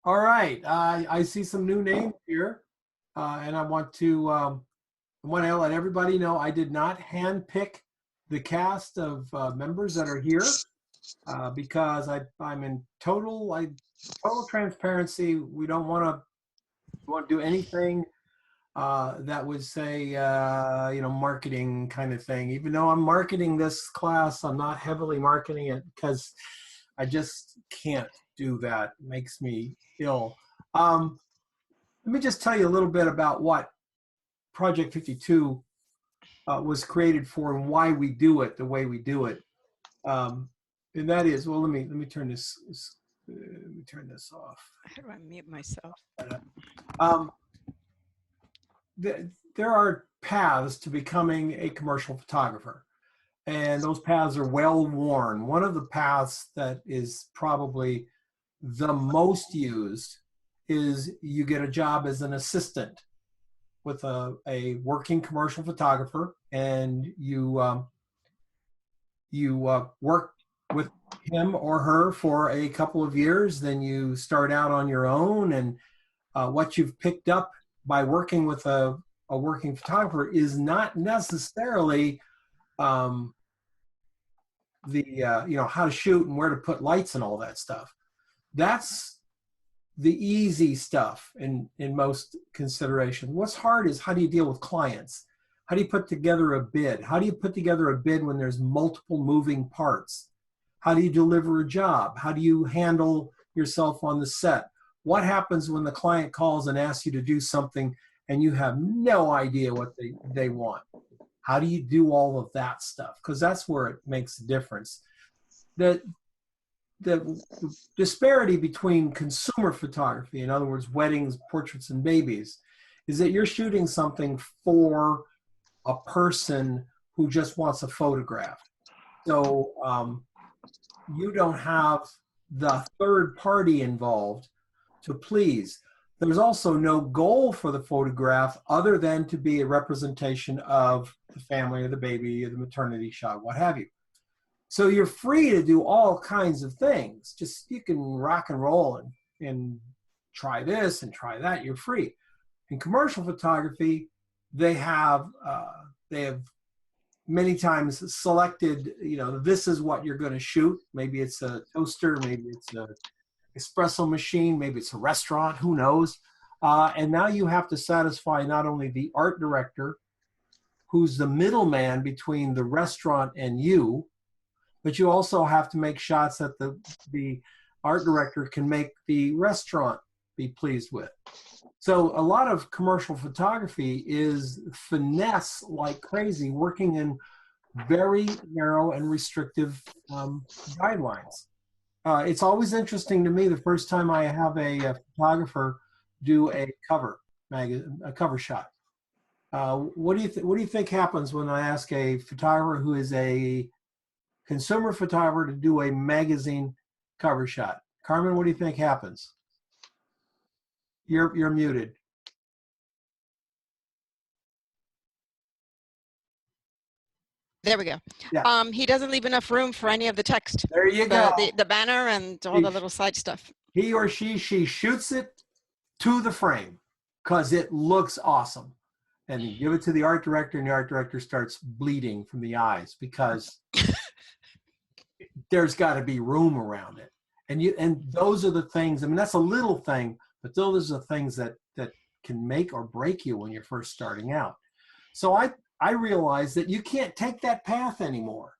All right. I see some new names here, and I want to let everybody know I did not handpick the cast of members that are here because I'm in total transparency. We don't want to do anything that would say marketing kind of thing. Even though I'm marketing this class, I'm not heavily marketing it because I just can't do that. It makes me ill. Let me just tell you a little bit about what Project 52 was created for and why we do it the way we do it. And that is, well, let me turn this. Let me turn this off. How do I mute myself? There are paths to becoming a commercial photographer, and those paths are well worn. One of the paths that is probably the most used is you get a job as an assistant with a working commercial photographer, and you work with him or her for a couple of years. Then you start out on your own, and what you've picked up by working with a working photographer is not necessarily how to shoot and where to put lights and all that stuff. That's the easy stuff in most consideration. What's hard is how do you deal with clients? How do you put together a bid? How do you put together a bid when there's multiple moving parts? How do you deliver a job? How do you handle yourself on the set? What happens when the client calls and asks you to do something and you have no idea what they want? How do you do all of that stuff? Because that's where it makes a difference. The disparity between consumer photography, in other words, weddings, portraits, and babies, is that you're shooting something for a person who just wants a photograph. So you don't have the third party involved to please. There's also no goal for the photograph other than to be a representation of the family or the baby or the maternity shot, what have you. So you're free to do all kinds of things. Just you can rock and roll and try this and try that. You're free. In commercial photography, they have many times selected, this is what you're going to shoot. Maybe it's a toaster, maybe it's a espresso machine, maybe it's a restaurant, who knows? And now you have to satisfy not only the art director, who's the middleman between the restaurant and you, but you also have to make shots that the art director can make the restaurant be pleased with. So a lot of commercial photography is finesse like crazy, working in very narrow and restrictive guidelines. It's always interesting to me the first time I have a photographer do a cover shot. What do you think happens when I ask a photographer who is a consumer photographer to do a magazine cover shot? Carmen, what do you think happens? You're muted. There we go. Yeah. He doesn't leave enough room for any of the text. There you go. The banner and all the little side stuff. He or she shoots it to the frame because it looks awesome. And you give it to the art director, and the art director starts bleeding from the eyes because there's got to be room around it. And those are the things, I mean, that's a little thing, but those are the things that can make or break you when you're first starting out. So I realized that you can't take that path anymore.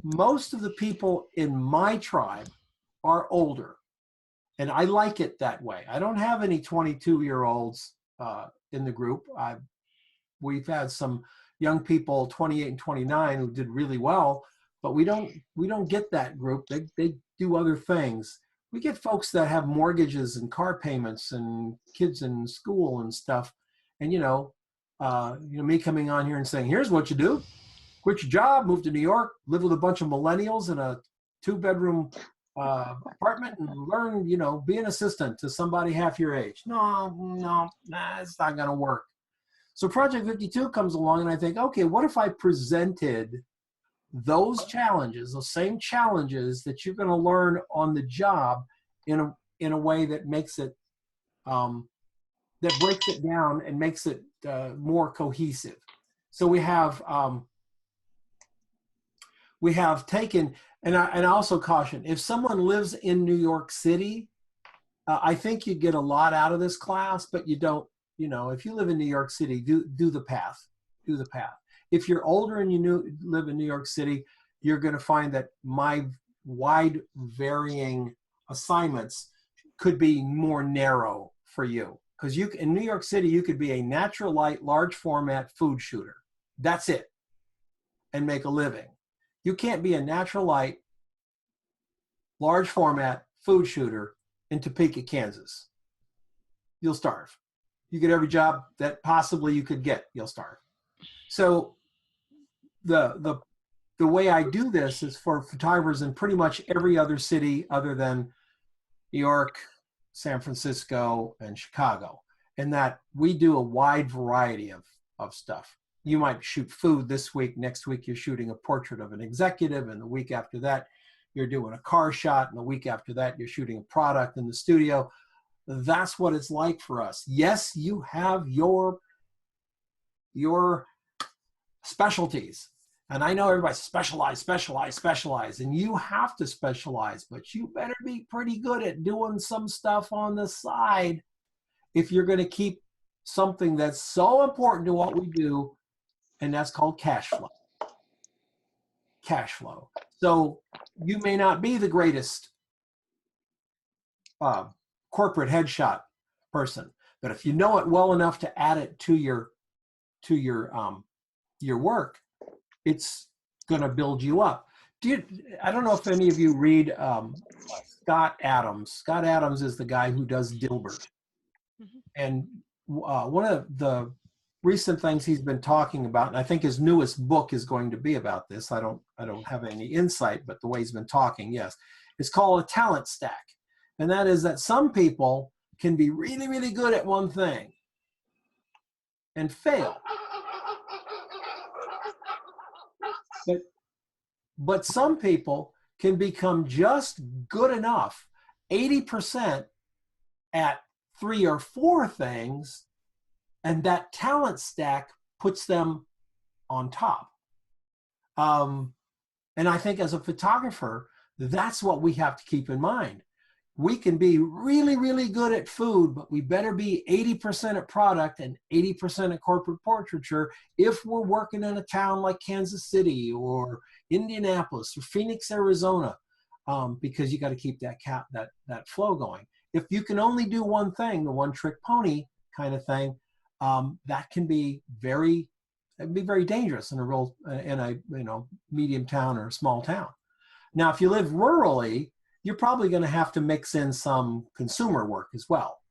Most of the people in my tribe are older, and I like it that way. I don't have any 22-year-olds in the group. We've had some young people, 28 and 29, who did really well, but we don't get that group. They do other things. We get folks that have mortgages and car payments and kids in school and stuff. And me coming on here and saying, here's what you do: quit your job, move to New York, live with a bunch of millennials in a 2-bedroom apartment, and learn, be an assistant to somebody half your age. No, it's not going to work. So Project 52 comes along, and I think, okay, what if I presented those challenges, those same challenges that you're going to learn on the job, in in a way that makes it, that breaks it down and makes it more cohesive. So we have taken, and I also caution, if someone lives in New York City, I think you get a lot out of this class, but you don't, if you live in New York City, do the path. Do the path. If you're older and you live in New York City, you're going to find that my wide varying assignments could be more narrow for you. Because in New York City, you could be a natural light, large format food shooter. That's it. And make a living. You can't be a natural light, large format food shooter in Topeka, Kansas. You'll starve. You get every job that possibly you could get, you'll starve. So the way I do this is for photographers in pretty much every other city other than New York, San Francisco, and Chicago. And that we do a wide variety of stuff. You might shoot food this week. Next week, you're shooting a portrait of an executive. And the week after that, you're doing a car shot. And the week after that, you're shooting a product in the studio. That's what it's like for us. Yes, you have your specialties. And I know everybody specialize. And you have to specialize. But you better be pretty good at doing some stuff on the side if you're going to keep something that's so important to what we do, and that's called cash flow. Cash flow. So you may not be the greatest corporate headshot person, but if you know it well enough to add it to your work, it's going to build you up. I don't know if any of you read Scott Adams. Scott Adams is the guy who does Dilbert. And one of the recent things he's been talking about, and I think his newest book is going to be about this. I don't have any insight, but the way he's been talking, yes, it's called a talent stack. And that is that some people can be really, really good at one thing and fail. But some people can become just good enough, 80% at 3 or 4 things, and that talent stack puts them on top. And I think as a photographer, that's what we have to keep in mind. We can be really, really good at food, but we better be 80% at product and 80% at corporate portraiture if we're working in a town like Kansas City or Indianapolis or Phoenix, Arizona, because you got to keep that flow going. If you can only do one thing, the one trick pony kind of thing, that can be very dangerous in a medium town or a small town. Now, if you live rurally, you're probably going to have to mix in some consumer work as well.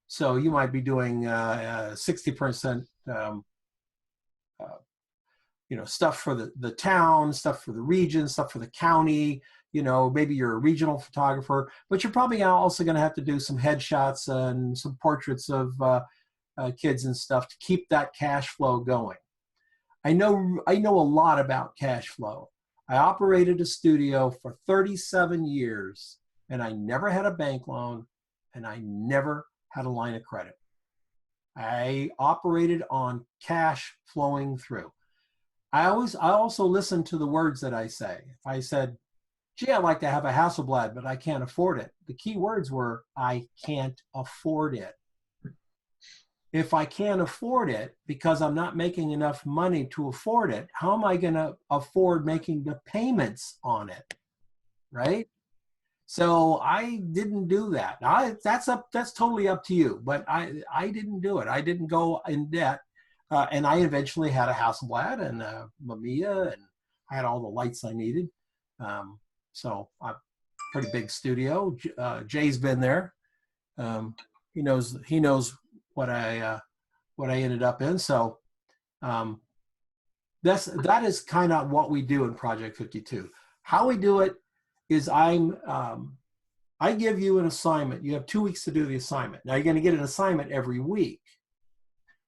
So you might be doing 60%, stuff for the town, stuff for the region, stuff for the county. Maybe you're a regional photographer, but you're probably also going to have to do some headshots and some portraits of kids and stuff to keep that cash flow going. I know a lot about cash flow. I operated a studio for 37 years, and I never had a bank loan, and I never had a line of credit. I operated on cash flowing through. I also listen to the words that I say. If I said, gee, I'd like to have a Hasselblad, but I can't afford it, the key words were, I can't afford it. If I can't afford it because I'm not making enough money to afford it, how am I going to afford making the payments on it, right? So I didn't do that. That's totally up to you, but I didn't do it. I didn't go in debt, and I eventually had a Hasselblad and a Mamiya, and I had all the lights I needed. So I'm pretty big studio. Jay's been there. He knows what I ended up in. So that is kind of what we do in Project 52. How we do it is I give you an assignment. You have 2 weeks to do the assignment. Now you're going to get an assignment every week.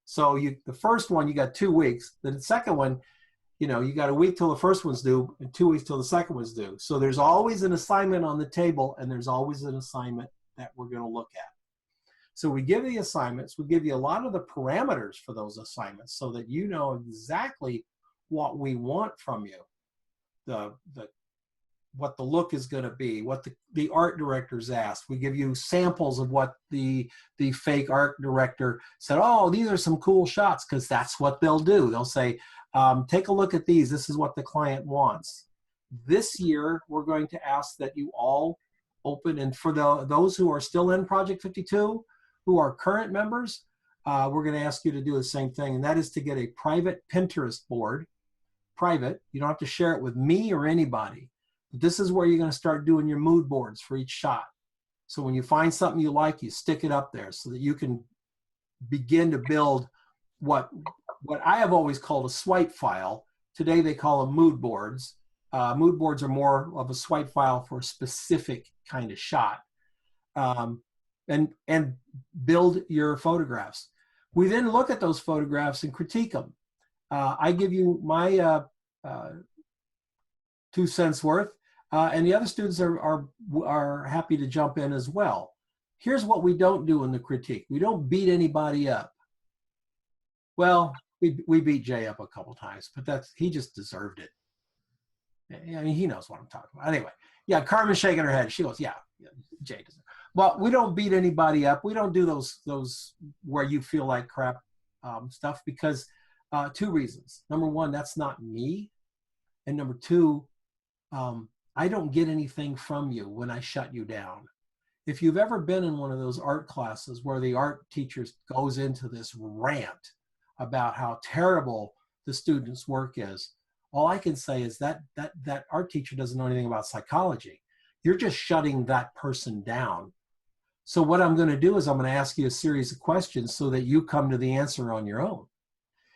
So the first one, you got 2 weeks. Then the second one, you got a week till the first one's due and 2 weeks till the second one's due. So there's always an assignment on the table, and there's always an assignment that we're going to look at. So we give the assignments, we give you a lot of the parameters for those assignments so that you know exactly what we want from you, what the look is going to be, what the art directors asked. We give you samples of what the fake art director said, oh, these are some cool shots, because that's what they'll do. They'll say, take a look at these. This is what the client wants. This year, we're going to ask that you all open, and for those who are still in Project 52, who are current members, we're going to ask you to do the same thing, and that is to get a private Pinterest board. Private. You don't have to share it with me or anybody. This is where you're going to start doing your mood boards for each shot. So when you find something you like, you stick it up there so that you can begin to build what I have always called a swipe file. Today they call them mood boards. Mood boards are more of a swipe file for a specific kind of shot. And build your photographs. We then look at those photographs and critique them. I give you my 2 cents worth, and the other students are happy to jump in as well. Here's what we don't do in the critique. We don't beat anybody up. Well, we beat Jay up a couple times, but he just deserved it. I mean, he knows what I'm talking about. Anyway, yeah, Carmen's shaking her head. She goes, yeah, Jay does. Well, we don't beat anybody up. We don't do those where you feel like crap stuff, because 2 reasons. Number one, that's not me. And number 2, I don't get anything from you when I shut you down. If you've ever been in one of those art classes where the art teacher goes into this rant about how terrible the student's work is, all I can say is that art teacher doesn't know anything about psychology. You're just shutting that person down. So what I'm going to do is I'm going to ask you a series of questions so that you come to the answer on your own.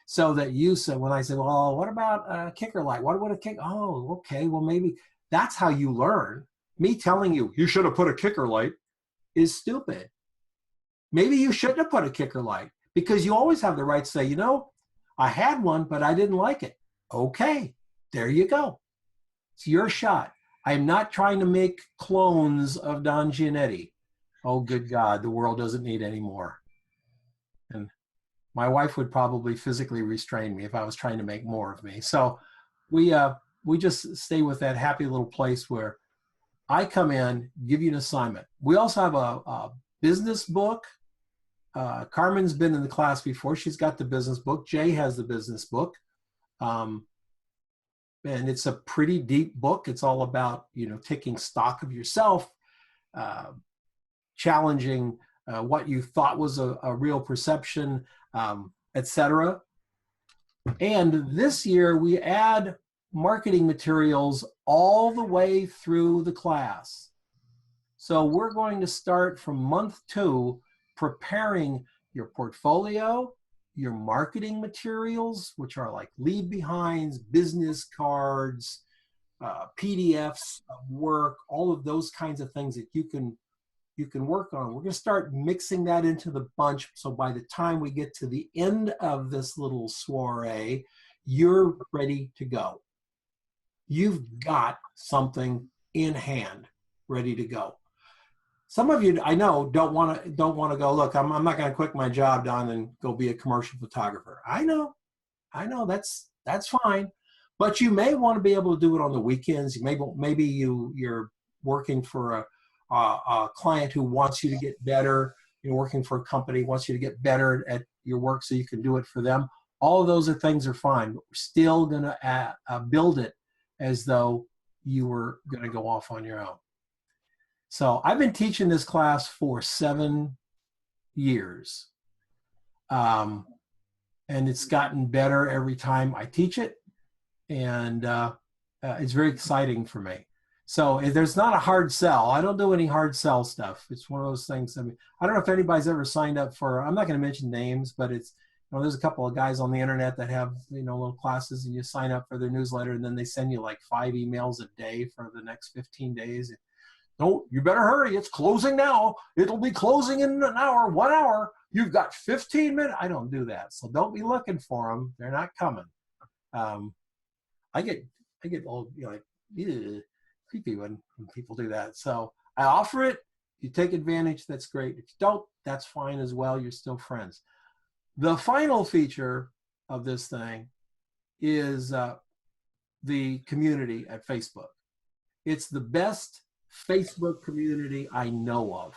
So that you said, when I said, well, what about a kicker light? What would a kick? Oh, okay, well, maybe that's how you learn. Me telling you, you should have put a kicker light is stupid. Maybe you shouldn't have put a kicker light, because you always have the right to say, you know, I had one, but I didn't like it. Okay, there you go. It's your shot. I'm not trying to make clones of Don Giannetti. Oh, good God, the world doesn't need any more. And my wife would probably physically restrain me if I was trying to make more of me. So we just stay with that happy little place where I come in, give you an assignment. We also have a business book. Carmen's been in the class before. She's got the business book. Jay has the business book. And it's a pretty deep book. It's all about, taking stock of yourself, challenging what you thought was a real perception, etc. And this year we add marketing materials all the way through the class. So we're going to start from month 2 preparing your portfolio, your marketing materials, which are like leave behinds, business cards, PDFs of work, all of those kinds of things that you can work on. We're going to start mixing that into the bunch. So by the time we get to the end of this little soiree, you're ready to go. You've got something in hand, ready to go. Some of you, I know, don't want to go, look, I'm not going to quit my job, Don, and go be a commercial photographer. I know, that's fine. But you may want to be able to do it on the weekends. Maybe you're working for a client who wants you to get better. You're working for a company wants you to get better at your work so you can do it for them. All of those things are fine, but we're still going to build it as though you were going to go off on your own. So I've been teaching this class for 7 years. And it's gotten better every time I teach it. And it's very exciting for me. So there's not a hard sell. I don't do any hard sell stuff. It's one of those things. I mean, I don't know if anybody's ever signed up for, I'm not going to mention names, but it's, there's a couple of guys on the internet that have, little classes, and you sign up for their newsletter, and then they send you like 5 emails a day for the next 15 days. No, you better hurry. It's closing now. It'll be closing in an hour, 1 hour. You've got 15 minutes. I don't do that. So don't be looking for them. They're not coming. I get all, like, creepy when people do that. So I offer it. You take advantage, that's great. If you don't, that's fine as well. You're still friends. The final feature of this thing is the community at Facebook. It's the best Facebook community I know of.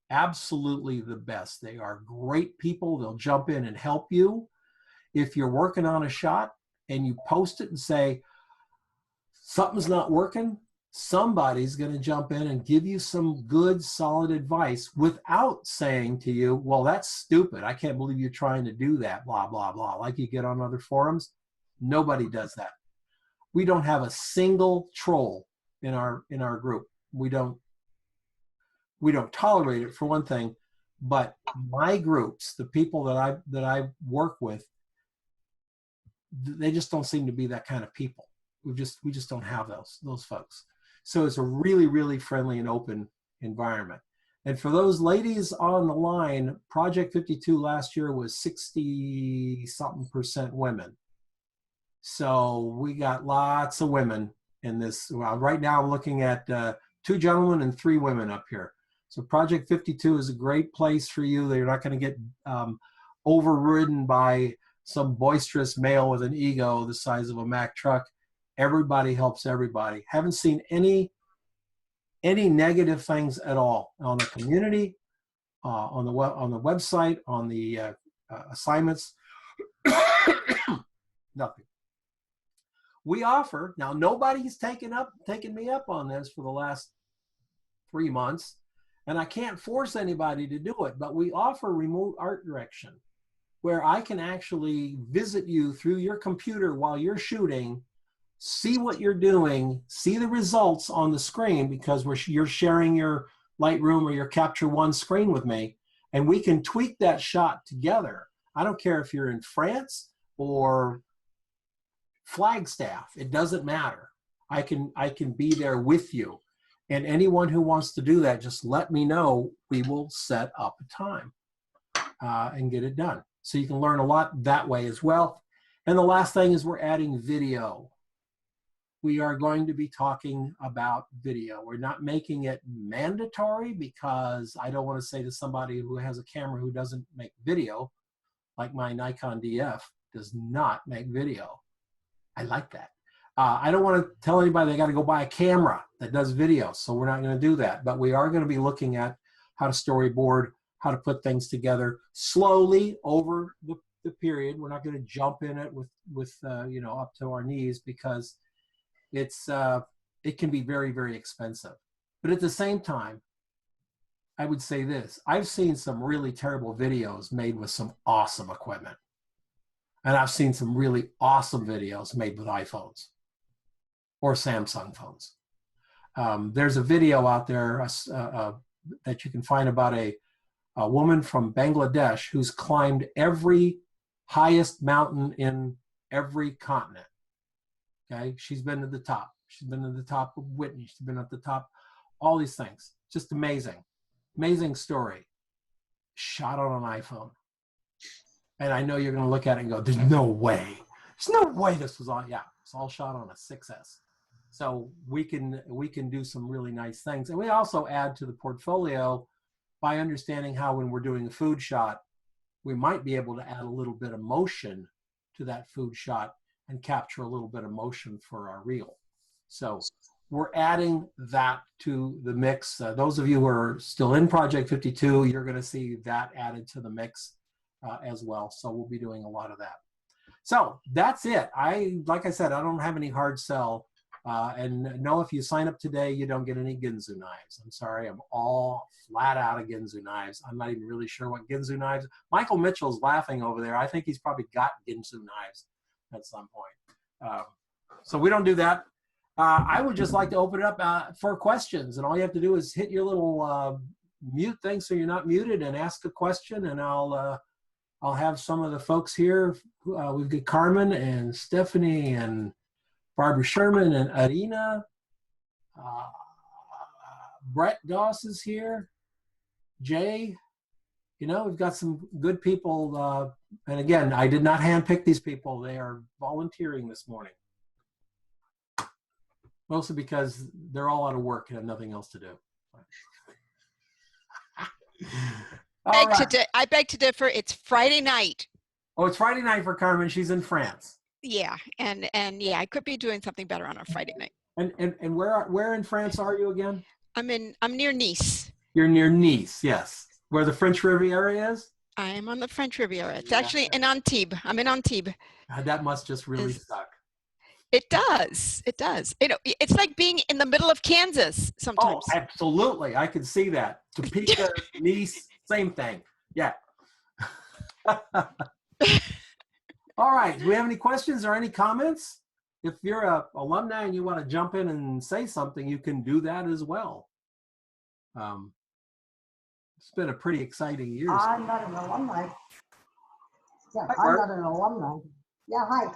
Absolutely the best. They are great people. They'll jump in and help you. If you're working on a shot and you post it and say, something's not working, somebody's going to jump in and give you some good, solid advice without saying to you, well, that's stupid. I can't believe you're trying to do that, blah, blah, blah, like you get on other forums. Nobody does that. We don't have a single troll in our group. We don't tolerate it, for one thing, but my groups, the people that I work with, they just don't seem to be that kind of people. We just don't have those folks. So it's a really, really friendly and open environment. And for those ladies on the line, Project 52 last year was 60-something% women. So we got lots of women in this. Well, right now I'm looking at 2 gentlemen and 3 women up here. So Project 52 is a great place for you. You're not going to get overridden by some boisterous male with an ego the size of a Mack truck. Everybody helps everybody. Haven't seen any negative things at all on the community, on the website, on the assignments. Nothing. We offer, now nobody's taken me up on this for the last 3 months, and I can't force anybody to do it, but we offer remote art direction where I can actually visit you through your computer while you're shooting, see what you're doing, see the results on the screen, because you're sharing your Lightroom or your Capture One screen with me, and we can tweak that shot together. I don't care if you're in France or Flagstaff, it doesn't matter. I can be there with you. And anyone who wants to do that, just let me know. We will set up a time and get it done. So you can learn a lot that way as well. And the last thing is we're adding video. We are going to be talking about video. We're not making it mandatory because I don't want to say to somebody who has a camera who doesn't make video, like my Nikon DF does not make video. I like that. I don't want to tell anybody they got to go buy a camera that does video, so we're not going to do that. But we are going to be looking at how to storyboard, how to put things together slowly over the period. We're not going to jump in it with you know, up to our knees, because it can be very, very expensive. But at the same time, I would say this: I've seen some really terrible videos made with some awesome equipment. And I've seen some really awesome videos made with iPhones or Samsung phones. There's a video out there that you can find about a woman from Bangladesh who's climbed every highest mountain in every continent. Okay, she's been to the top. She's been to the top of Whitney. She's been at the top, all these things. Just amazing, amazing story. Shot on an iPhone. And I know you're going to look at it and go, there's no way. There's no way this was all, yeah, it's all shot on a 6S. So we can do some really nice things. And we also add to the portfolio by understanding how when we're doing a food shot, we might be able to add a little bit of motion to that food shot and capture a little bit of motion for our reel. So we're adding that to the mix. Those of you who are still in Project 52, you're going to see that added to the mix as well. So we'll be doing a lot of that. So that's it. Like I said, I don't have any hard sell. And no, if you sign up today, you don't get any Ginsu knives. I'm sorry, I'm all flat out of Ginsu knives. I'm not even really sure what Ginsu knives. Michael Mitchell's laughing over there. I think he's probably got Ginsu knives at some point. So we don't do that. I would just like to open it up for questions, and all you have to do is hit your little mute thing so you're not muted and ask a question, and I'll have some of the folks here. We've got Carmen and Stephanie and Barbara Sherman and Arina. Brett Doss is here. Jay. You know, we've got some good people. And again, I did not handpick these people. They are volunteering this morning. Mostly because they're all out of work and have nothing else to do. All right. I beg to differ. It's Friday night. Oh, it's Friday night for Carmen. She's in France. Yeah, and yeah, I could be doing something better on a Friday night. And where in France are you again? I'm near Nice. You're near Nice, yes. Where the French Riviera is? I am on the French Riviera. It's Yeah. actually in Antibes. I'm in Antibes. That must just really suck. It does. It does. It's like being in the middle of Kansas Oh, sometimes. absolutely. I can see that. Topeka, Nice, same thing. Yeah. All right. Do we have any questions or any comments? If you're a alumni and you want to jump in and say something, you can do that as well. It's been a pretty exciting year. I'm not an alumni. Yeah, Hi, I'm Bart. not an alumni. Yeah, hi.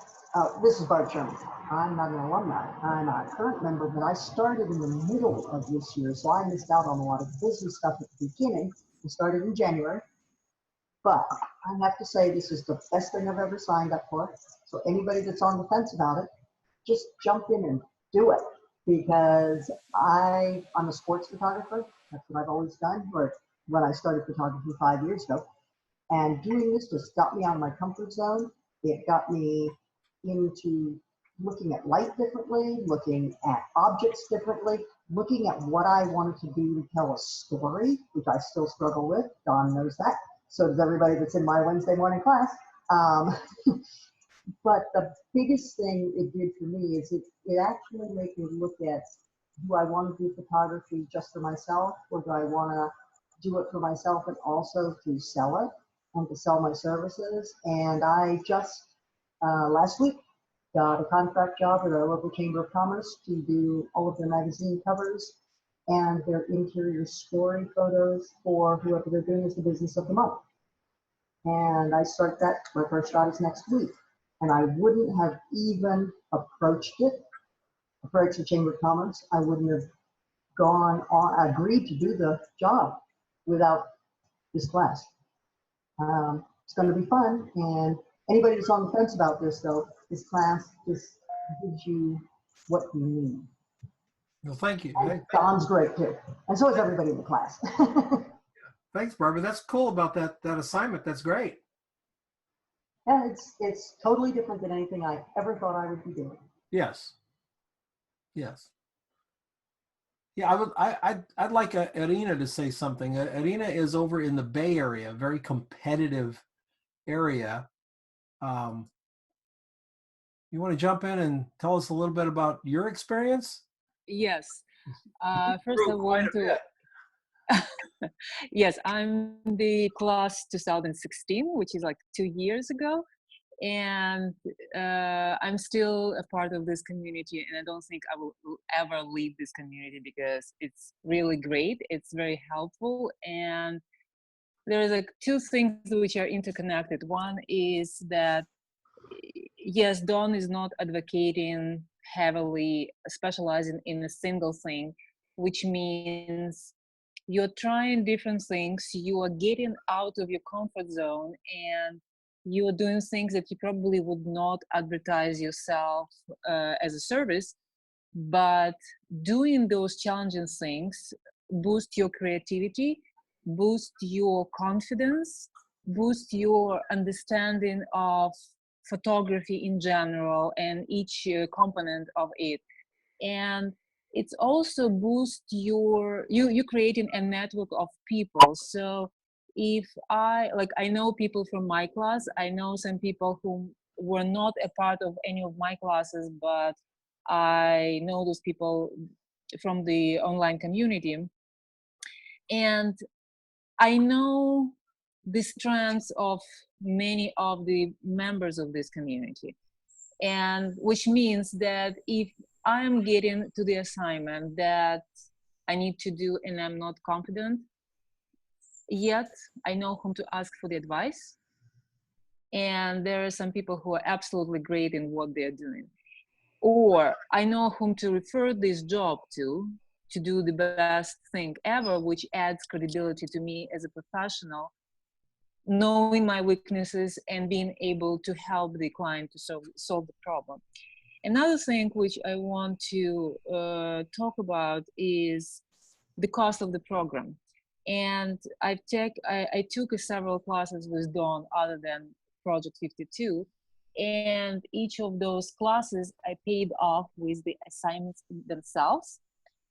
This is Bart Sherman. I'm not an alumni. I'm a current member, but I started in the middle of this year, so I missed out on a lot of business stuff at the beginning. We started in January, but I have to say this is the best thing I've ever signed up for. So anybody that's on the fence about it, just jump in and do it, because I'm a sports photographer. That's what I've always done, or when I started photography 5 years ago. And doing this just got me out of my comfort zone. It got me into looking at light differently, looking at objects differently, looking at what I wanted to do to tell a story, which I still struggle with. Don knows that. So does everybody that's in my Wednesday morning class. But the biggest thing it did for me is it actually made me look at, do I want to do photography just for myself, or do I want to do it for myself and also to sell it and to sell my services? And I just last week got a contract job with our local Chamber of Commerce to do all of their magazine covers and their interior story photos for whoever they're doing as the business of the month. And I start that, my first shot is next week. And I wouldn't have even approached the Chamber of Commerce. I wouldn't have agreed to do the job without this class. It's going to be fun. And anybody who's on the fence about this, though, this class just gives you what you need. Well, thank you. And Don's great too. And so is everybody in the class. Thanks, Barbara. That's cool about that assignment. That's great. Yeah, it's totally different than anything I ever thought I would be doing. Yes. Yes. Yeah, I'd like Irina to say something. Irina is over in the Bay Area, a very competitive area. You want to jump in and tell us a little bit about your experience? Yes. First, I want to. Yes, I'm the class 2016, which is like 2 years ago. And I'm still a part of this community, and I don't think I will ever leave this community because it's really great. It's very helpful, and there's like two things which are interconnected. One is that yes, Don is not advocating heavily specializing in a single thing, which means you're trying different things, you are getting out of your comfort zone, and you are doing things that you probably would not advertise yourself as a service, but doing those challenging things boost your creativity, boost your confidence, boost your understanding of photography in general and each component of it. And it's also boost you creating a network of people. So if I know people from my class, I know some people who were not a part of any of my classes, but I know those people from the online community, and I know the strengths of many of the members of this community, and which means that if I'm getting to the assignment that I need to do and I'm not confident yet, I know whom to ask for the advice. And there are some people who are absolutely great in what they're doing. Or I know whom to refer this job to do the best thing ever, which adds credibility to me as a professional, knowing my weaknesses and being able to help the client to solve the problem. Another thing which I want to talk about is the cost of the program. And I took several classes with Dawn other than Project 52. And each of those classes I paid off with the assignments themselves,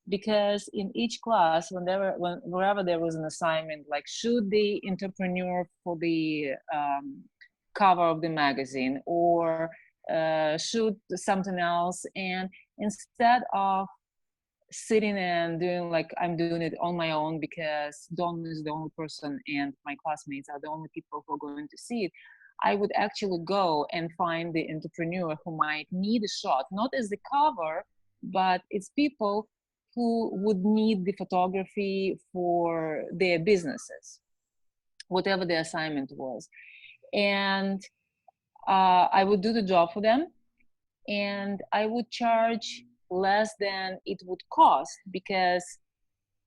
because in each class, wherever there was an assignment, like shoot the entrepreneur for the cover of the magazine, or shoot something else, and instead of sitting and doing like I'm doing it on my own because Dawn is the only person and my classmates are the only people who are going to see it, I would actually go and find the entrepreneur who might need a shot, not as the cover, but it's people who would need the photography for their businesses, whatever the assignment was. And I would do the job for them, and I would charge less than it would cost because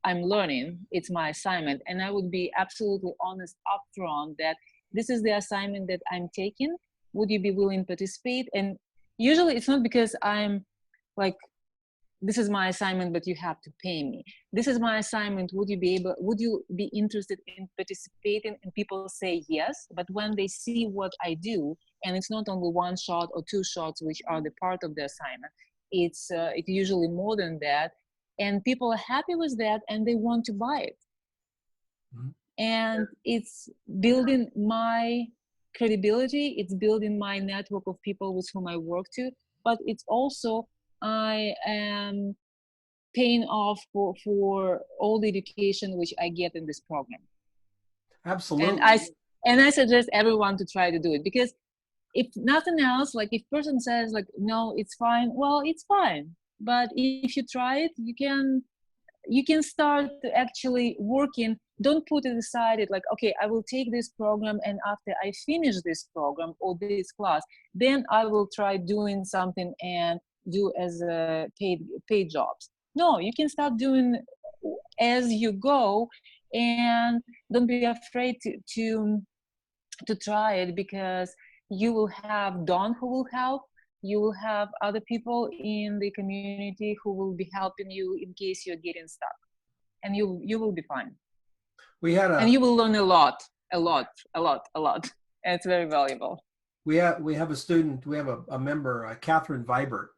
I'm learning, it's my assignment. And I would be absolutely honest upfront that this is the assignment that I'm taking. Would you be willing to participate? And usually it's not because I'm like, this is my assignment, but you have to pay me. This is my assignment. Would you be interested in participating? And people say yes. But when they see what I do, and it's not only one shot or two shots, which are the part of the assignment, it's usually more than that. And people are happy with that and they want to buy it. Mm-hmm. And it's building my credibility. It's building my network of people with whom I work to, but it's also, I am paying off for all the education which I get in this program. Absolutely. And I suggest everyone to try to do it, because if nothing else, like if person says like, no, it's fine, well, it's fine. But if you try it, you can start actually working. Don't put it aside. It like, okay, I will take this program, and after I finish this program or this class, then I will try doing something and do as a paid jobs. No, you can start doing as you go, and don't be afraid to try it, because you will have Dawn who will help. You will have other people in the community who will be helping you in case you're getting stuck, and you will be fine. And you will learn a lot. And it's very valuable. We have a student. We have a member, Catherine Vibert,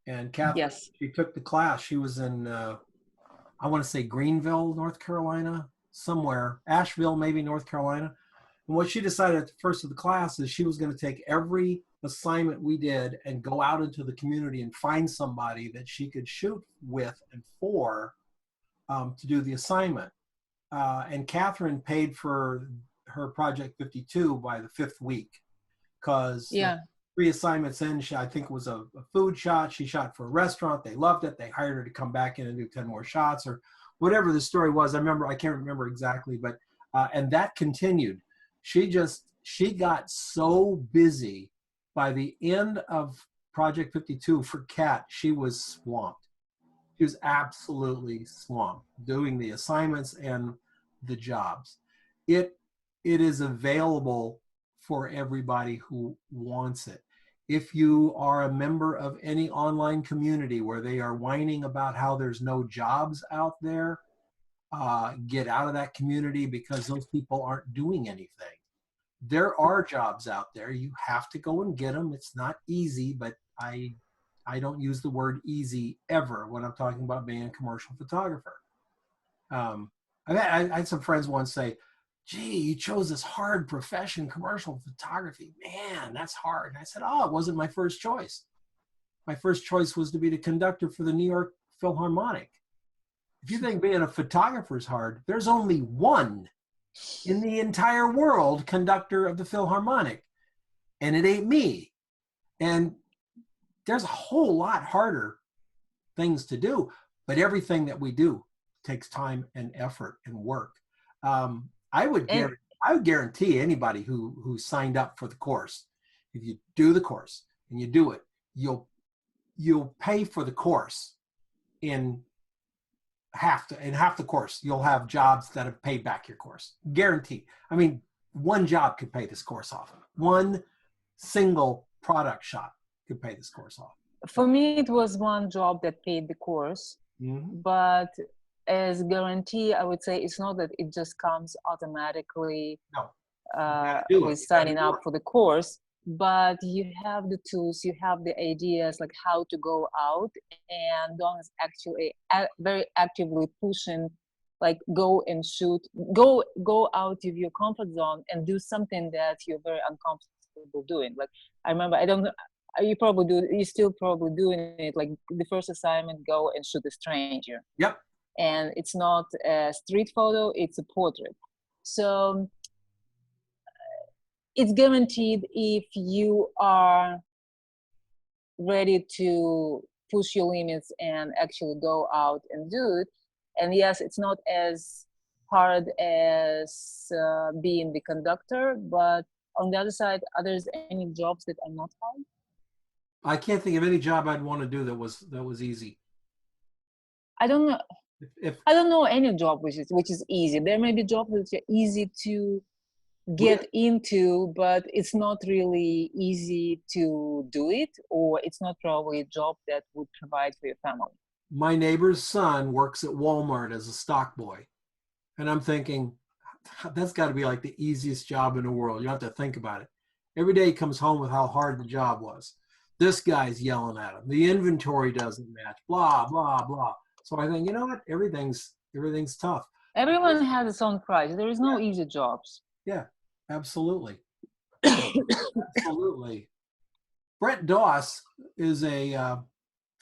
and Catherine. Yes. She took the class. She was in I want to say Greenville, North Carolina, somewhere, Asheville, maybe North Carolina. And what she decided at the first of the class is she was going to take every assignment we did and go out into the community and find somebody that she could shoot with and for to do the assignment. And Catherine paid for her Project 52 by the 5th week, because 3 assignments in, I think it was a food shot. She shot for a restaurant. They loved it. They hired her to come back in and do 10 more shots, or whatever the story was. I can't remember exactly, but and that continued. She got so busy by the end of Project 52 for Kat, she was swamped. She was absolutely swamped doing the assignments and the jobs. It is available for everybody who wants it. If you are a member of any online community where they are whining about how there's no jobs out there, get out of that community, because those people aren't doing anything. There are jobs out there. You have to go and get them. It's not easy, but I don't use the word easy ever when I'm talking about being a commercial photographer. I had some friends once say, gee, you chose this hard profession, commercial photography. Man, that's hard. And I said, oh, it wasn't my first choice. My first choice was to be the conductor for the New York Philharmonic. If you think being a photographer is hard, there's only one in the entire world conductor of the Philharmonic, and it ain't me. And there's a whole lot harder things to do, but everything that we do takes time and effort and work. I would guarantee anybody who signed up for the course, if you do the course and you do it, you'll pay for the course in half the course. You'll have jobs that have paid back your course, guaranteed. I mean, one job could pay this course off. One single product shot could pay this course off. For me, it was one job that paid the course, but as guarantee, I would say it's not that it just comes automatically No. gotta do it. with You gotta signing do up it. for the course, but you have the tools, you have the ideas like how to go out, and Dawn is actually very actively pushing, like go and shoot, go out of your comfort zone and do something that you're very uncomfortable doing. Like I remember, I don't know, you still probably doing it, like the first assignment, go and shoot a stranger. Yep. And it's not a street photo, it's a portrait. So it's guaranteed if you are ready to push your limits and actually go out and do it. And yes, it's not as hard as being the conductor, but on the other side, are there any jobs that are not hard? I can't think of any job I'd want to do that was easy. I don't know. If I don't know any job which is easy. There may be jobs that are easy to get into, but it's not really easy to do it, or it's not probably a job that would provide for your family. my neighbor's son works at Walmart as a stock boy, and I'm thinking, that's got to be like the easiest job in the world. You don't have to think about it. Every day he comes home with how hard the job was. This guy's yelling at him. The inventory doesn't match, blah, blah, blah. So I think, you know what? Everything's tough. Everyone has its own price. There is no easy jobs. Yeah, absolutely. Absolutely. Brett Doss is a,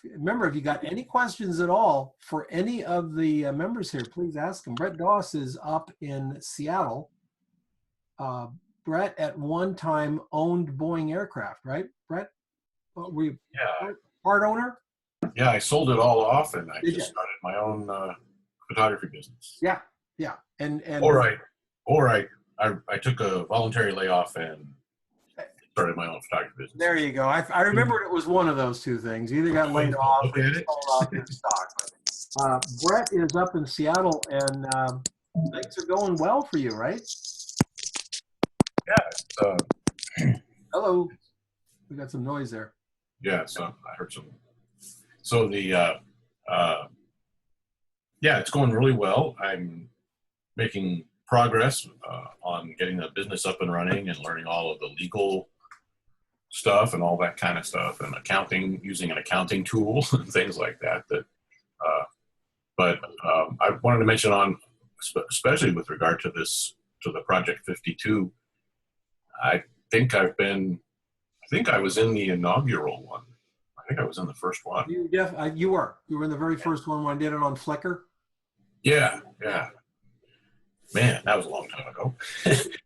remember, if you got any questions at all for any of the members here, please ask them. Brett Doss is up in Seattle. Brett at one time owned Boeing aircraft, right? Brett, Yeah. part owner? Yeah, I sold it all off and I Did just you? started my own photography business. Yeah, yeah. And Or I took a voluntary layoff and started my own photography business. there you go. I remembered it was one of those two things. You either got laid off or you sold off your stock. Brett is up in Seattle, and things are going well for you, right? Yeah. Hello. We got some noise there. Yeah, so I heard some. So yeah, it's going really well. I'm making progress on getting the business up and running and learning all of the legal stuff and all that kind of stuff, and accounting, using an accounting tool and things like that. But I wanted to mention on, especially with regard to this, to the Project 52, I think I was in the inaugural one. I think I was in the first one. You were in the very first one when I did it on Flickr. Yeah. Man, that was a long time ago.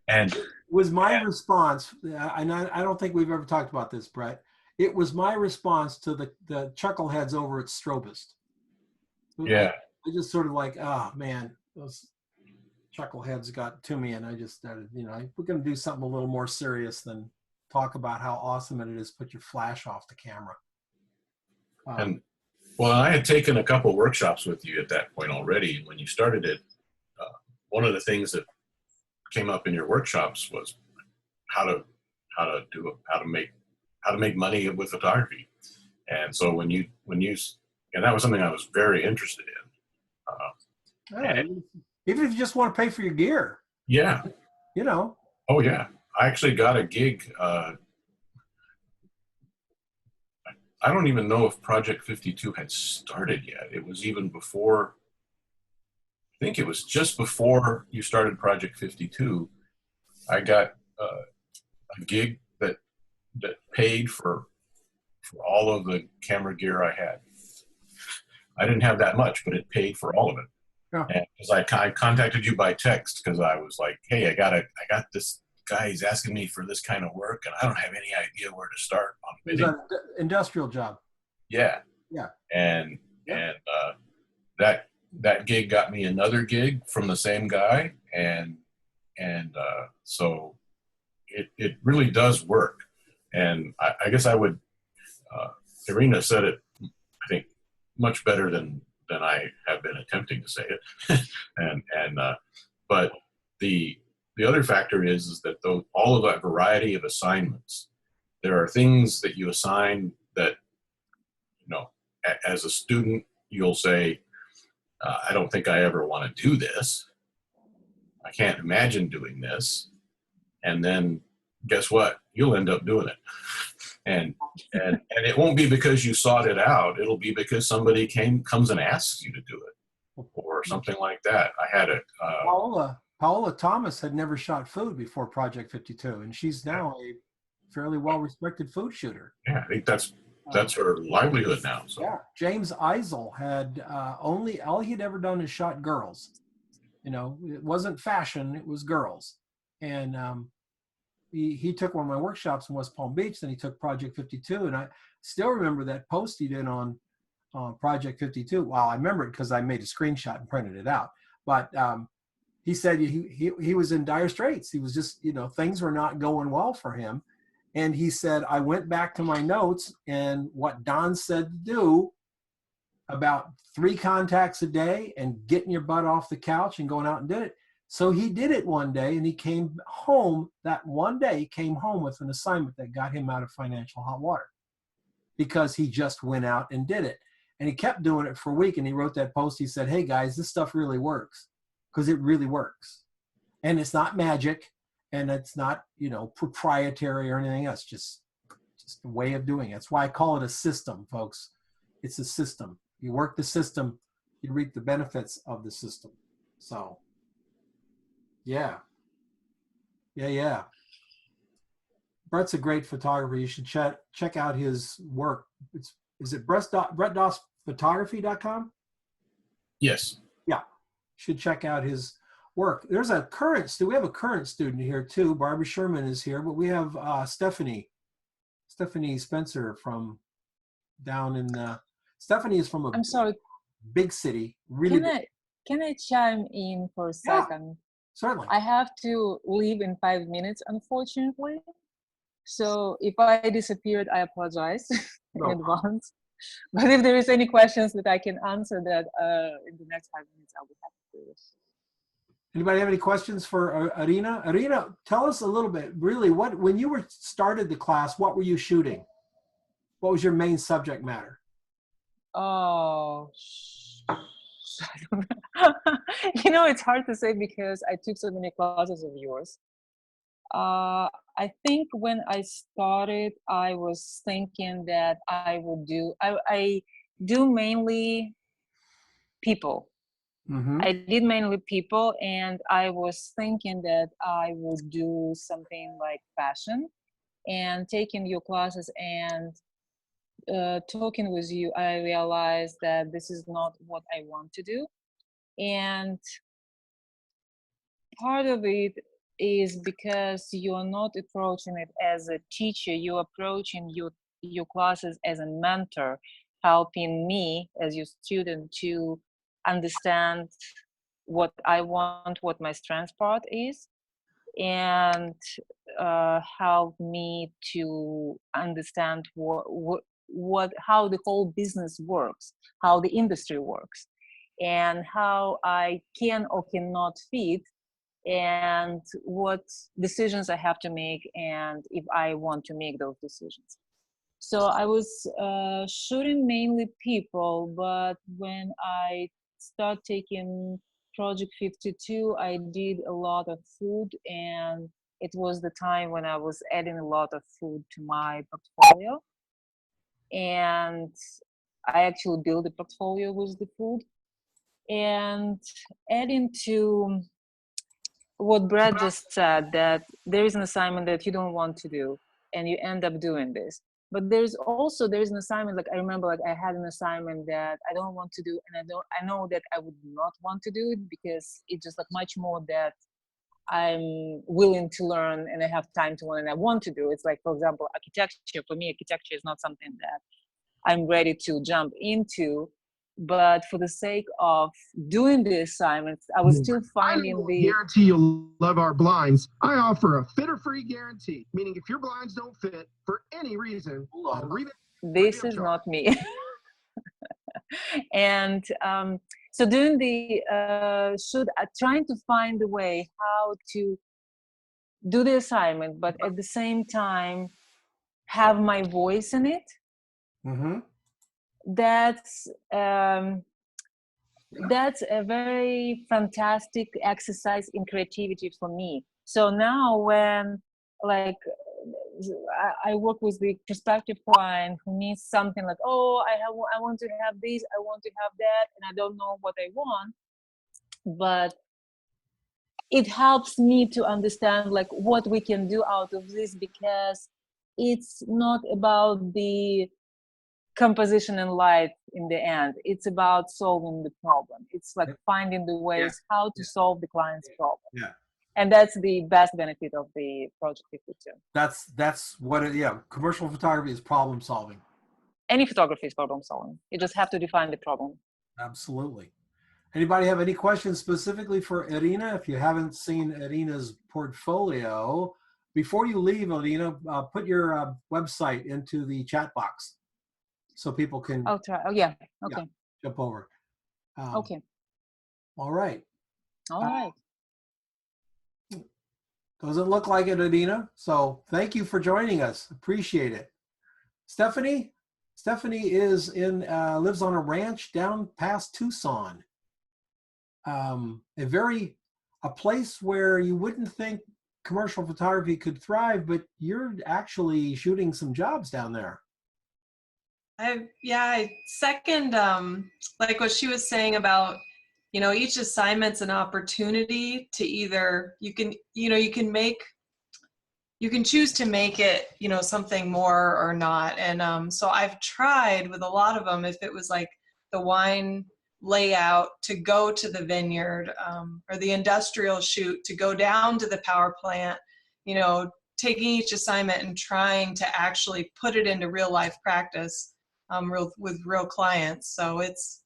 And Was my response, and I don't think we've ever talked about this, Brett. It was my response to the chuckleheads over at Strobist. yeah, I just sort of like, oh man, those chuckleheads got to me, and I just started, we're going to do something a little more serious than talk about how awesome it is. Put your flash off the camera. and well, I had taken a couple workshops with you at that point already. When you started it, one of the things that came up in your workshops was how to make money with photography. And so when you and that was something I was very interested in. Even if you just want to pay for your gear. Yeah. Oh yeah. I actually got a gig. I don't even know if Project 52 had started yet. It was even before, I think it was just before you started Project 52. I got a gig that paid for all of the camera gear I had. I didn't have that much, but it paid for all of it. Yeah. And because I contacted you by text because I was like, hey, I got this guy. He's asking me for this kind of work, and I don't have any idea where to start on It was bidding. an industrial job. Yeah. Yeah. And that gig got me another gig from the same guy, and so it really does work. And I guess I would, Irina said it, I think, much better than I have been attempting to say it. But the other factor is that all of that variety of assignments, there are things that you assign that, as a student, you'll say, I don't think I ever want to do this. I can't imagine doing this. And then guess what? You'll end up doing it. And it won't be because you sought it out. It'll be because somebody comes and asks you to do it or something like that. I had Paola Thomas had never shot food before Project 52, and she's now a fairly well-respected food shooter. Yeah, I think that's her livelihood now. So. Yeah, James Eisel had all he'd ever done is shot girls. You know, it wasn't fashion; it was girls. And he took one of my workshops in West Palm Beach. Then he took Project 52, and I still remember that post he did on Project 52. Well, I remember it because I made a screenshot and printed it out. But he said he was in dire straits. He was just, things were not going well for him. And he said, I went back to my notes and what Don said to do about 3 contacts a day and getting your butt off the couch and going out and did it. So he did it one day, and he came home that one day, he came home with an assignment that got him out of financial hot water because he just went out and did it. And he kept doing it for a week, and he wrote that post. He said, hey guys, this stuff really works. Because it really works. And it's not magic, and it's not, proprietary or anything else, just a way of doing it. That's why I call it a system, folks. It's a system. You work the system, you reap the benefits of the system. So, yeah. Brett's a great photographer. You should check out his work. Is it brettdossphotography.com? Yes. Yeah. Should check out his work. There's a current student. We have a current student here too. Barbara Sherman is here, but we have Stephanie Spencer from down in. Stephanie is from I'm sorry. Big city. Really. Can I chime in for a second? Yeah, certainly. I have to leave in 5 minutes, unfortunately. So if I disappeared, I apologize in advance. But if there is any questions that I can answer that in the next 5 minutes, I'll be happy to do this. Anybody have any questions for Irina? Irina, tell us a little bit, really, when you started the class, what were you shooting? What was your main subject matter? Oh, it's hard to say because I took so many classes of yours. I think when I started, I was thinking that I do mainly people. Mm-hmm. I did mainly people, and I was thinking that I would do something like fashion. And taking your classes and talking with you, I realized that this is not what I want to do. And part of it is because you're not approaching it as a teacher, you're approaching your classes as a mentor, helping me as your student to understand what I want, what my strength part is, and help me to understand how the whole business works, how the industry works, and how I can or cannot fit, and what decisions I have to make, and if I want to make those decisions. So I was shooting mainly people, but when I start taking Project 52, I did a lot of food, and it was the time when I was adding a lot of food to my portfolio. And I actually built a portfolio with the food. And adding to what Brad just said, that there is an assignment that you don't want to do, and you end up doing this. But there is an assignment, like I remember, like I had an assignment that I don't want to do, and I know that I would not want to do it because it's just like much more that I'm willing to learn and I have time to learn and I want to do. It's like, for example, architecture. For me, architecture is not something that I'm ready to jump into. But for the sake of doing the assignments, I was still finding I guarantee you'll love our blinds. I offer a fit-or-free guarantee, meaning if your blinds don't fit for any reason, this is not me. And so doing the trying to find a way how to do the assignment, but at the same time have my voice in it. Mm-hmm. That's that's a very fantastic exercise in creativity for me. So now when like I work with the prospective client who needs something like, oh, I want to have this, I want to have that, and I don't know what I want, but it helps me to understand like what we can do out of this, because it's not about the composition and light in the end. It's about solving the problem. It's like finding the ways how to solve the client's problem. Yeah. And that's the best benefit of the Project 52. That's what it, yeah. Commercial photography is problem solving. Any photography is problem solving. You just have to define the problem. Absolutely. Anybody have any questions specifically for Irina? If you haven't seen Irina's portfolio, before you leave, Irina, put your website into the chat box so people can. I'll try. Oh yeah. Okay. Yeah, jump over. Okay. All right. All right. Doesn't look like it, Irina. So thank you for joining us. Appreciate it. Stephanie is lives on a ranch down past Tucson. A place where you wouldn't think commercial photography could thrive, but you're actually shooting some jobs down there. I second like what she was saying about, each assignment's an opportunity to either you can choose to make it, something more or not. And so I've tried with a lot of them, if it was like the wine layout, to go to the vineyard, or the industrial shoot to go down to the power plant, taking each assignment and trying to actually put it into real life practice, with real clients. So it's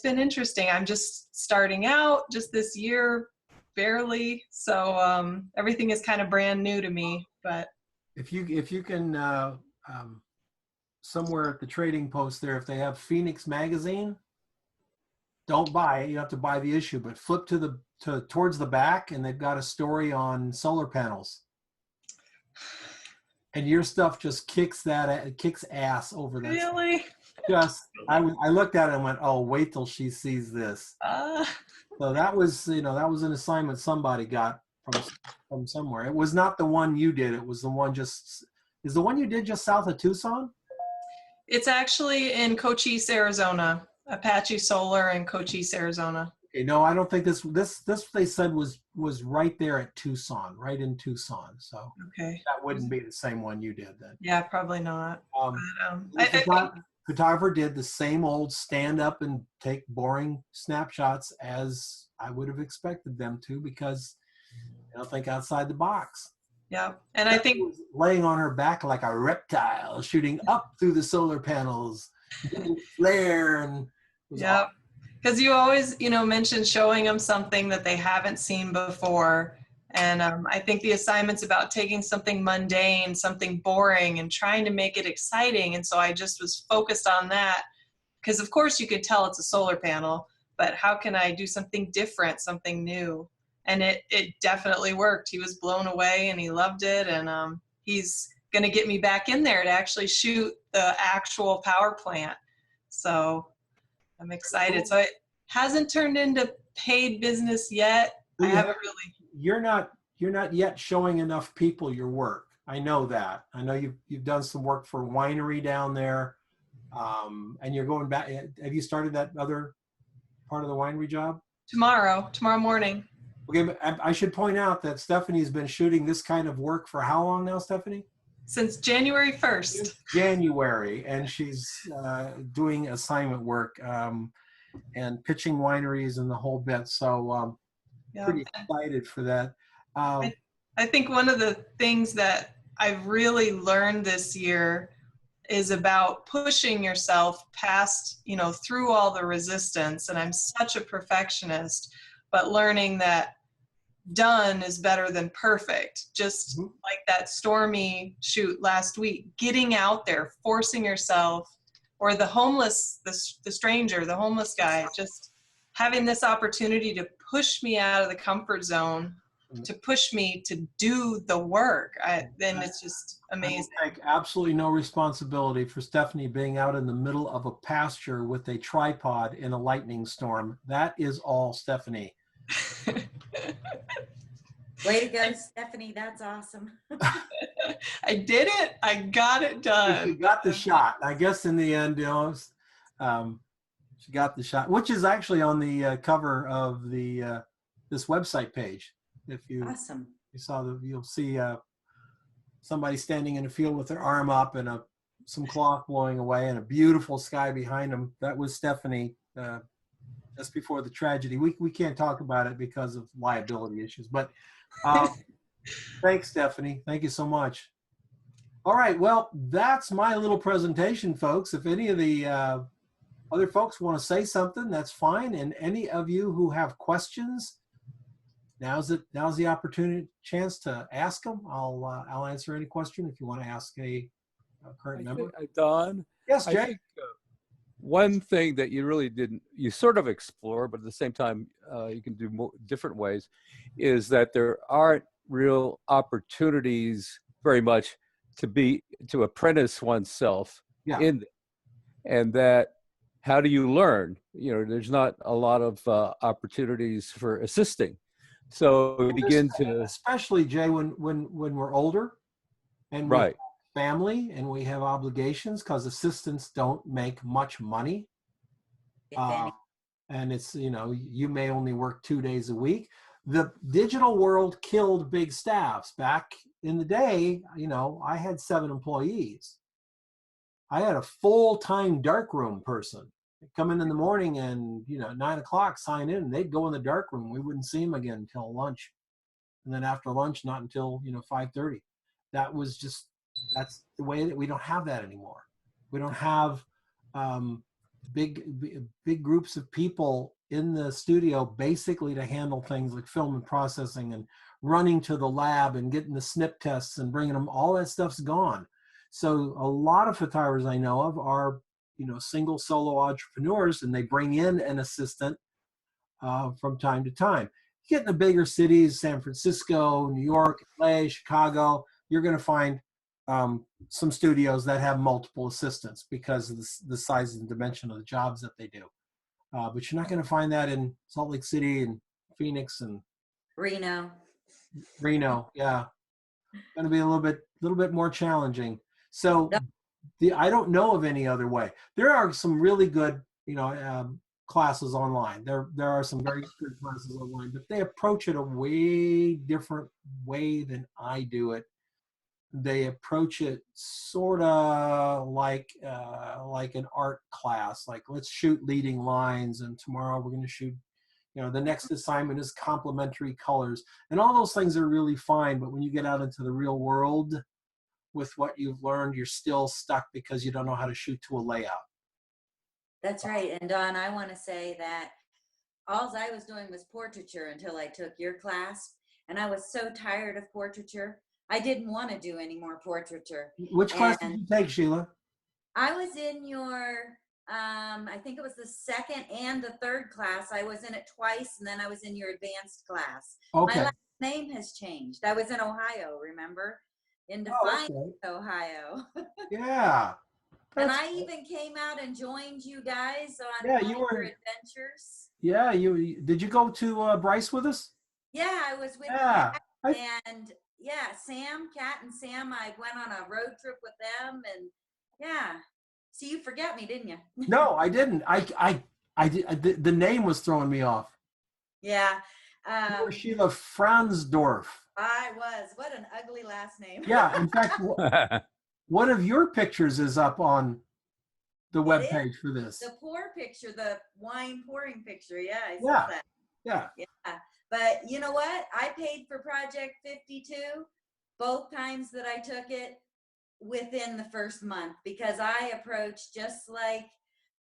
been interesting. I'm just starting out just this year, barely. So everything is kind of brand new to me. But if you can somewhere at the trading post there, if they have Phoenix magazine, don't buy it. You have to buy the issue, but flip towards the back, and they've got a story on solar panels. And your stuff just kicks ass over that. Really? I looked at it and went, oh, wait till she sees this. So that was an assignment somebody got from somewhere. It was not the one you did. It was the one is the one you did just south of Tucson? It's actually in Cochise, Arizona. Apache Solar in Cochise, Arizona. Okay, no, I don't think this they said was right there at Tucson, right in Tucson. So okay, that wouldn't be the same one you did then. Yeah, probably not. Photographer did the same old stand up and take boring snapshots as I would have expected them to, because they don't think outside the box. Yeah, and I think laying on her back like a reptile, shooting up through the solar panels, flare, and yeah, because you always mention showing them something that they haven't seen before. And I think the assignment's about taking something mundane, something boring, and trying to make it exciting. And so I just was focused on that, because of course you could tell it's a solar panel, but how can I do something different, something new? And it definitely worked. He was blown away and he loved it. And he's going to get me back in there to actually shoot the actual power plant. So I'm excited. So it hasn't turned into paid business yet. I haven't really. You're not yet showing enough people your work. I know that. I know you've done some work for a winery down there, and you're going back. Have you started that other part of the winery job? Tomorrow morning. Okay, but I should point out that Stephanie's been shooting this kind of work for how long now, Stephanie? Since January 1st. January, and she's doing assignment work and pitching wineries and the whole bit. So. Pretty excited for that. I think one of the things that I've really learned this year is about pushing yourself past, through all the resistance. And I'm such a perfectionist, but learning that done is better than perfect. Just like that stormy shoot last week, getting out there, forcing yourself, or the homeless, the stranger, the homeless guy, just having this opportunity to push me out of the comfort zone to push me to do the work. Then it's just amazing. I will take absolutely no responsibility for Stephanie being out in the middle of a pasture with a tripod in a lightning storm. That is all Stephanie. Way to go, Stephanie. That's awesome. I did it. I got it done. She got the shot. I guess in the end, she got the shot, which is actually on the cover of the this website page. If you Awesome. you saw you'll see somebody standing in a field with their arm up and some cloth blowing away and a beautiful sky behind them. That was Stephanie just before the tragedy. We can't talk about it because of liability issues, but thanks, Stephanie. Thank you so much. All right, well, that's my little presentation, folks. If any of the other folks want to say something, that's fine. And any of you who have questions, now's the opportunity, chance to ask them. I'll answer any question if you want to ask a current member. Don? Yes, Jay? I think one thing that you sort of explore, but at the same time you can do different ways, is that there aren't real opportunities very much to apprentice oneself in, and that how do you learn? There's not a lot of opportunities for assisting. So we begin to, especially Jay, when we're older and we have family and we have obligations, because assistants don't make much money. And it's, you may only work 2 days a week. The digital world killed big staffs. Back in the day, I had 7 employees. I had a full-time darkroom person. They'd come in the morning and, 9 o'clock, sign in, and they'd go in the darkroom. We wouldn't see them again until lunch. And then after lunch, not until, 5:30. That's the way that we don't have that anymore. We don't have big groups of people in the studio basically to handle things like film and processing and running to the lab and getting the snip tests and bringing them. All that stuff's gone. So a lot of photographers I know of are, single solo entrepreneurs, and they bring in an assistant from time to time. You get in the bigger cities, San Francisco, New York, LA, Chicago, you're going to find some studios that have multiple assistants because of the size and dimension of the jobs that they do. But you're not going to find that in Salt Lake City and Phoenix and Reno. Yeah, going to be a little bit more challenging. So I don't know of any other way. There are some really good, classes online. There are some very good classes online, but they approach it a way different way than I do it. They approach it sort of like an art class, like let's shoot leading lines, and tomorrow we're going to shoot, the next assignment is complementary colors, and all those things are really fine. But when you get out into the real world with what you've learned, you're still stuck because you don't know how to shoot to a layout. That's right. And Don, I want to say that all I was doing was portraiture until I took your class, and I was so tired of portraiture. I didn't want to do any more portraiture. Which class did you take, Sheila? I was in your, I think it was the second and the third class. I was in it twice, and then I was in your advanced class. Okay. My last name has changed. I was in Ohio, remember? In Defiance, Ohio. Yeah. And I even came out and joined you guys on your adventures. Yeah, did you go to Bryce with us? Yeah, I was with and Sam, Kat and Sam, I went on a road trip with them, and see, you forget me, didn't you? No, I didn't. I did, the name was throwing me off. Yeah. You were Sheila Franzdorf. I was. What an ugly last name. Yeah, in fact, one of your pictures is up on the webpage for this. The pour picture, the wine pouring picture. Yeah, I saw that. Yeah. But you know what? I paid for Project 52 both times that I took it within the first month, because I approached just like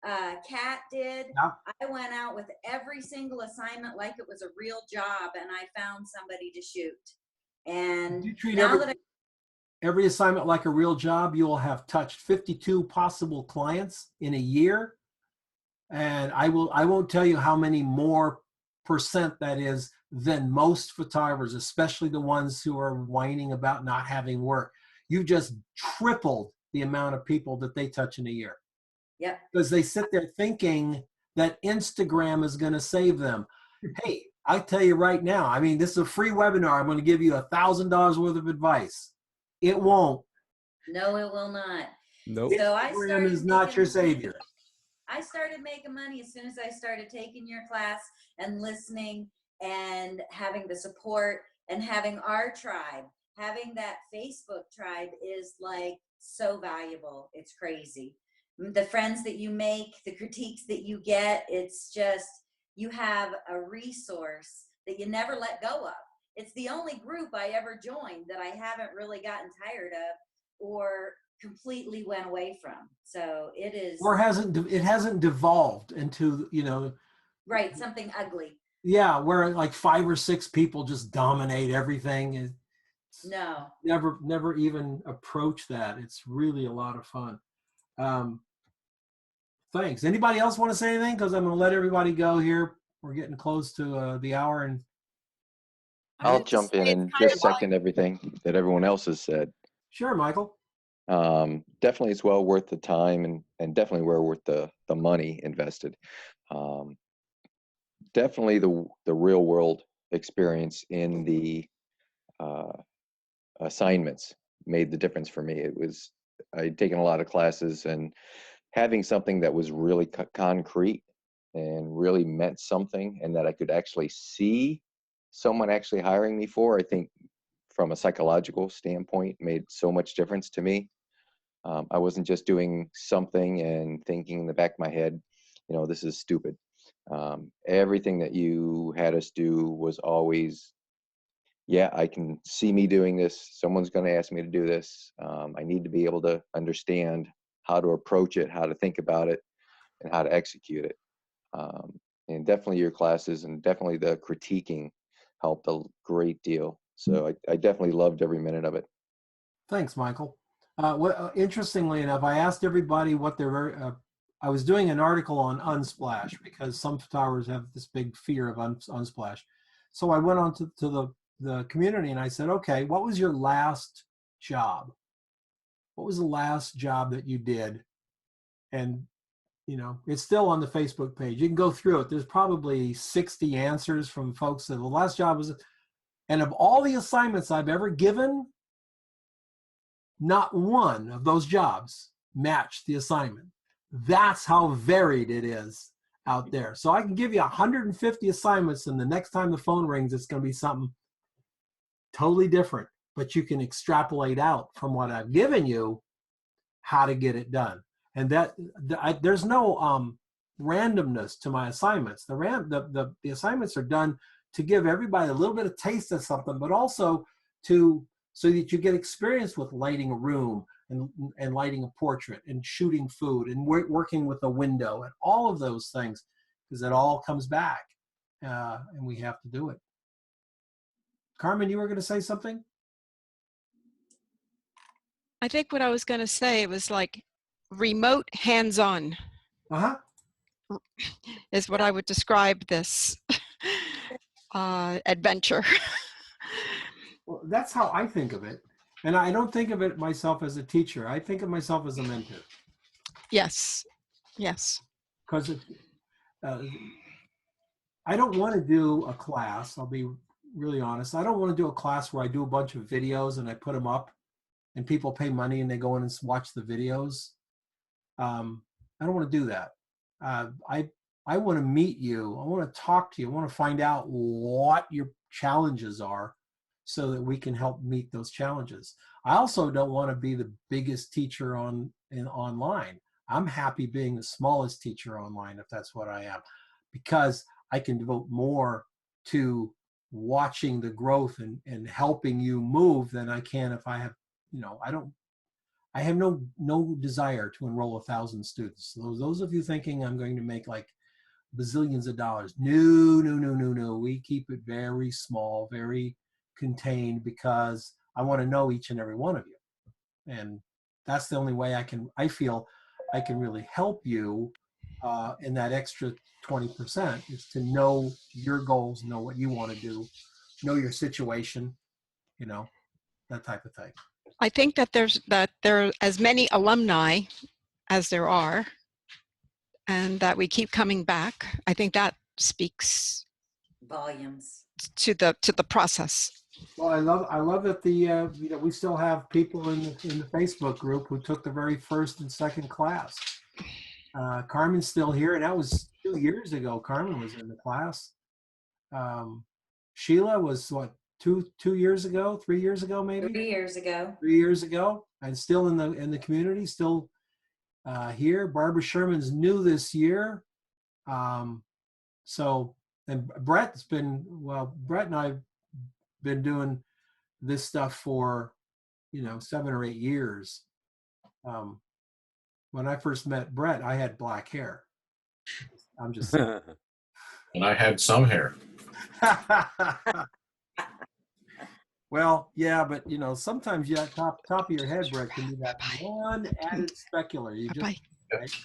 Kat did. Yeah. I went out with every single assignment like it was a real job, and I found somebody to shoot. And you treat now every assignment like a real job, you will have touched 52 possible clients in a year. And I won't tell you how many more percent, that is, than most photographers, especially the ones who are whining about not having work. You just tripled the amount of people that they touch in a year. Yep. Because they sit there thinking that Instagram is going to save them. Hey, I tell you right now, I mean, this is a free webinar. I'm going to give you $1,000 worth of advice. It won't. No, it will not. Nope. So I Instagram started is not your making money. savior. I started making money as soon as I started taking your class and listening and having the support and having our tribe. Having that Facebook tribe is like so valuable. It's crazy. The friends that you make, the critiques that you get, it's just, you have a resource that you never let go of. It's the only group I ever joined that I haven't really gotten tired of or completely went away from. So it is, Or it hasn't devolved into, right, something ugly. yeah, where like 5 or 6 people just dominate everything. It's No. never even approach that. It's really a lot of fun. Thanks. Anybody else want to say anything? Because I'm going to let everybody go here. We're getting close to the hour. And I'll jump in and just second everything that everyone else has said. Sure, Michael. Definitely it's well worth the time and definitely well worth the money invested. Definitely the real world experience in the assignments made the difference for me. I'd taken a lot of classes, and having something that was really concrete and really meant something, and that I could actually see someone actually hiring me for, I think from a psychological standpoint made so much difference to me. I wasn't just doing something and thinking in the back of my head, this is stupid. Everything that you had us do was always, yeah, I can see me doing this. Someone's going to ask me to do this. I need to be able to understand how to approach it, how to think about it, and how to execute it. And definitely your classes and definitely the critiquing helped a great deal. So I definitely loved every minute of it. Thanks, Michael. Interestingly enough, I asked everybody what their I was doing an article on Unsplash because some photographers have this big fear of Unsplash. So I went on to the community and I said, okay, what was your last job? What was the last job that you did? And, it's still on the Facebook page. You can go through it. There's probably 60 answers from folks that the last job was, and of all the assignments I've ever given, not one of those jobs matched the assignment. That's how varied it is out there. So I can give you 150 assignments, and the next time the phone rings, it's going to be something totally different. But you can extrapolate out from what I've given you how to get it done. And there's no randomness to my assignments. The assignments are done to give everybody a little bit of taste of something, but also so that you get experience with lighting a room and lighting a portrait and shooting food and working with a window and all of those things, because it all comes back and we have to do it. Carmen, you were going to say something? I think what I was going to say was like remote hands-on is what I would describe this adventure. Well, that's how I think of it. And I don't think of it myself as a teacher. I think of myself as a mentor. Yes. Yes. Because I don't want to do a class. I'll be really honest. I don't want to do a class where I do a bunch of videos and I put them up and people pay money and they go in and watch the videos. I don't want to do that. I want to meet you. I want to talk to you. I want to find out what your challenges are so that we can help meet those challenges. I also don't want to be the biggest teacher online. I'm happy being the smallest teacher online, if that's what I am, because I can devote more to watching the growth and helping you move than I can if I have, I have no desire to enroll 1,000 students. Those of you thinking I'm going to make like bazillions of dollars. No. We keep it very small, very contained, because I want to know each and every one of you. And that's the only way I feel I can really help you and that extra 20% is to know your goals, know what you want to do, know your situation, you know, that type of thing. I think that there are as many alumni as there are, and that we keep coming back. I think that speaks Volumes. to the process. Well, I love that the you know, we still have people in the Facebook group who took the very first and second class. Carmen's still here, and that was 2 years ago. Carmen was in the class. Sheila was what, 2 years ago, 3 years ago, maybe 3 years ago. 3 years ago, and still in the community, still here. Barbara Sherman's new this year. So, and Brett's been, well, Brett and I've been doing this stuff for, you know, 7 or 8 years. When I first met Brett, I had black hair. I'm just saying. And I had some hair. Well, yeah, but you know, sometimes you have top of your head, Brett, can be that one added specular. You just Bye. right?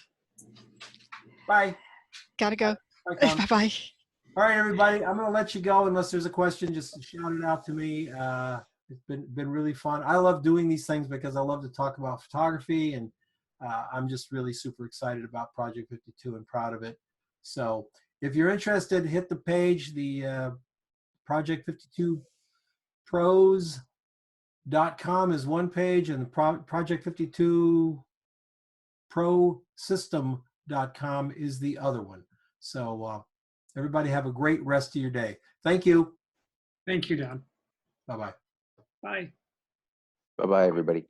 Bye. Gotta go. Bye, Carmen. Bye bye. All right, everybody. I'm going to let you go unless there's a question. Just shout it out to me. It's been really fun. I love doing these things because I love to talk about photography, and I'm just really super excited about Project 52 and proud of it. So if you're interested, hit the page, the Project 52 pros.com is one page, and the Project 52 prosystem.com is the other one. So everybody have a great rest of your day. Thank you. Thank you, Don. Bye-bye. Bye. Bye-bye, everybody.